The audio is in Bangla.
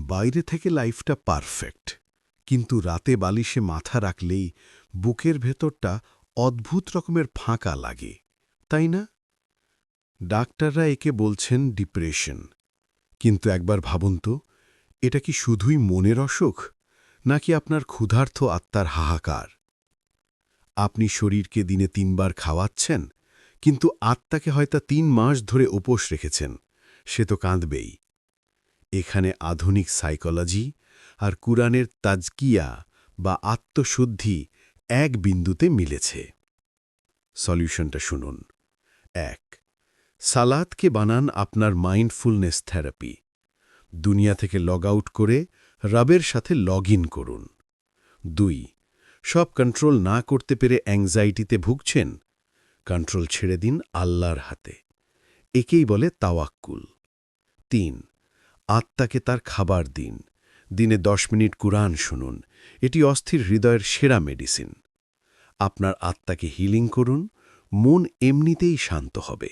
বাইরে থেকে লাইফটা পারফেক্ট, কিন্তু রাতে বালিশে মাথা রাখলেই বুকের ভেতরটা অদ্ভুত রকমের ফাঁকা লাগে, তাই না? ডাক্তাররা একে বলছেন ডিপ্রেশন। কিন্তু একবার ভাবুন তো, এটা কি শুধুই মনের অসুখ, নাকি আপনার ক্ষুধার্ত আত্মার হাহাকার? আপনি শরীরকে দিনে ৩ বার খাওয়াচ্ছেন, কিন্তু আত্মাকে হয়তো ৩ মাস ধরে উপোস রেখেছেন। সে তো কাঁদবেই। এখানে আধুনিক সাইকোলজি আর কুরআনের তাজকিয়া বা আত্মশুদ্ধি এক বিন্দুতে মিলেছে। সলিউশনটা শুনুন। ১. সালাতকে বানান আপনার মাইন্ডফুলনেস থেরাপি। দুনিয়া থেকে লগ আউট করে রবের সাথে লগ ইন করুন। ২. সব কন্ট্রোল না করতে পেরে অ্যাংজাইটিতে ভুগছেন, কন্ট্রোল ছেড়ে দিন আল্লাহর হাতে। একেই বলে তাওয়াক্কুল। ৩. আত্মাকে তার খাবার দিন। দিনে ১০ মিনিট কুরআন শুনুন। এটি অস্থির হৃদয়ের সেরা মেডিসিন। আপনার আত্মাকে হিলিং করুন, মন এমনিতেই শান্ত হবে।